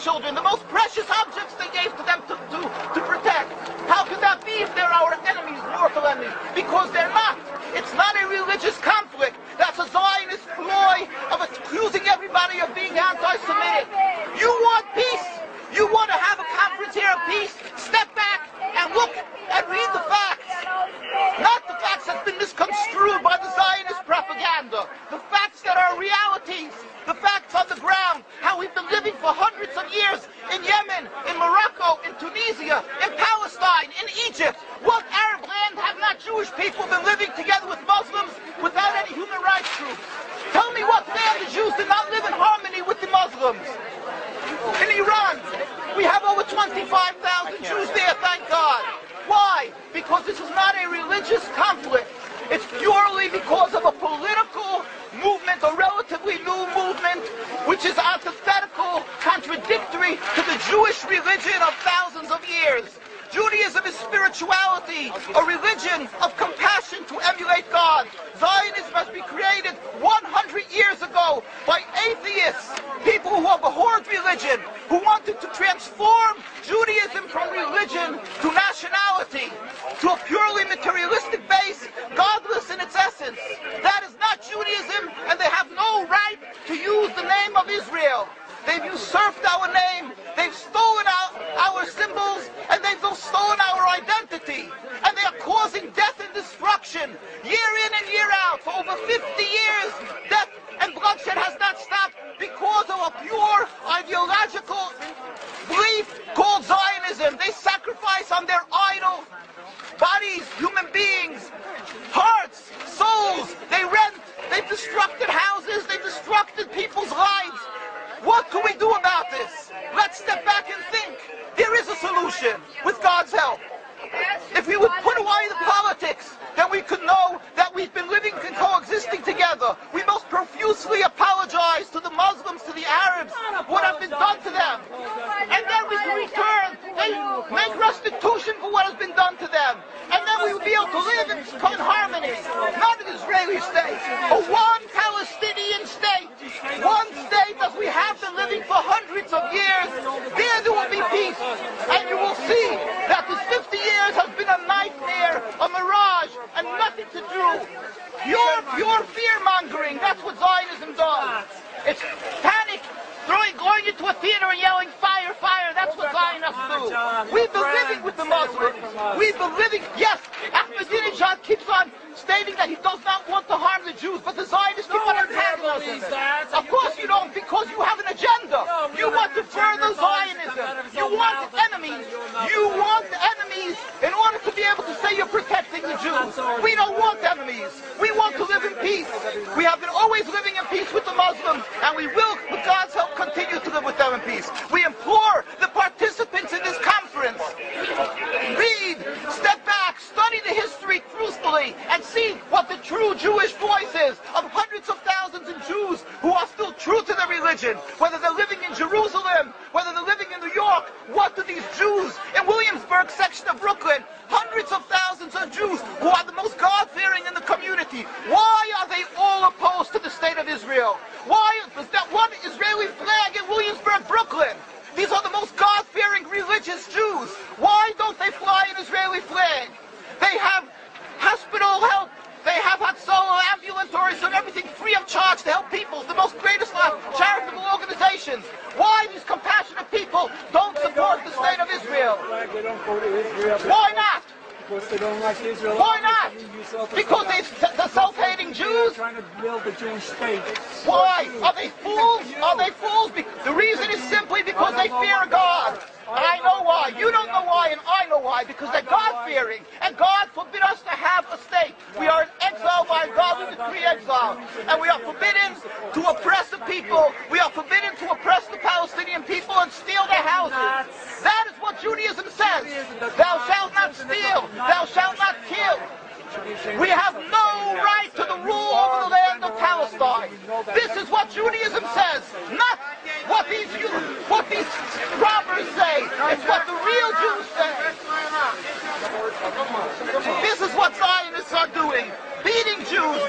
children, the most precious objects they gave to them to protect. How could that be if they're our enemies, mortal enemies? Because they're not. It's not a religious conflict. That's a Zionist ploy of accusing everybody of being anti-Semitic. You want peace? You want to have a conference here of peace? Step back and look and read the facts. Not the facts that's been misconstrued by the Zionist propaganda. The facts that are realities. The facts on the ground. How we've been living for hundreds of years in Yemen, in Morocco, in Tunisia, in Palestine, in Egypt. What Arab land have not Jewish people been living together with Muslims without any human rights groups? Tell me what land the Jews did not live in harmony with the Muslims. In Iran, we have over 25,000 Jews there, thank God. Why? Because this is not a religious conflict. It's purely because of a political movement, a relatively new movement, which is antithetical, contradictory to the Jewish religion of thousands of years. Judaism is spirituality, a religion of compassion to emulate God. Zionism has been created 100 years ago by atheists, people who have abhorred religion, who wanted to transform Judaism from religion to nationality, to a purely materialistic base, godless in its essence. That is not Judaism, and they have no right to use the name of Israel. They've usurped our name, they've stolen our symbols, and they've stolen our identity. And they are causing death and destruction, year in and year out. For over 50 years, death and bloodshed has not stopped because of a pure ideological belief called Zionism. They sacrifice on their idol bodies, human beings, hearts, souls. They rent, they've destructed houses, they've destructed people's lives. What can we do about this? Let's step back and think. There is a solution with God's help. If we would put away the politics, then we could know that we've been living and coexisting together. We most profusely apologize to the Muslims, to the Arabs, what has been done to them. And then we can return and make restitution for what has been done to them. And then we will be able to live in harmony. Not an Israeli state, but one Palestinian state. One state as we have been living for hundreds of years. There will be peace. And you will see that this 50 years has been a nightmare, a mirage, and nothing to do. Pure fear-mongering, that's what Zionism does. It's panic, going into a theater and yelling, fire, fire, that's what Zionists do. We've been living with the Muslims. We've been living, yes, Ahmadinejad keeps on stating that he does not want to harm the Jews, but the Zionists keep on antagonizing him. Of course you don't, because you have an agenda. You want to further Zionism. You want enemies. You want enemies in order to be able to say you're protecting the Jews. We don't want enemies. We want to live in peace. We have been always living in peace with the Muslims, and we will, with God's help, continue to live with them in peace. We implore the participants in this conference, read, step back, study the history truthfully, and see what the true Jewish voice is of hundreds of thousands of Jews who are still true to their religion, whether they're living in Jerusalem, whether they're living in New York. What do these Jews in Williamsburg section of Brooklyn, hundreds of thousands of Jews who are the most God-fearing in the community, why are they all opposed to the state of Israel? Why is that one Israeli flag in Williamsburg, Brooklyn? These are the most God-fearing religious Jews. Why don't they fly an Israeli flag? They have hospital help. They have Hatzolah, ambulatories, and everything free of charge to help people. The most greatest charitable organizations. Why these compassionate people don't support the state of Israel? Why not? Because they don't like Israel. Why not? Because they're self-hating Jews? Trying to build the Jewish state. Why? Are they fools? Are they fools? The reason is simply because they fear God. And I know why. You don't know why, and I know why. Because they're God-fearing. And God forbid us to have a state. We are in exile by God. We decree exile. And we are forbidden to oppress the people. We are forbidden to oppress the Palestinian people and steal their houses. That is what Judaism says. Thou shalt not steal. Thou shalt not kill. We have no right to the rule over the land of Palestine. This is what Judaism says, not what these robbers say. It's what the real Jews say. This is what Zionists are doing. Beating Jews,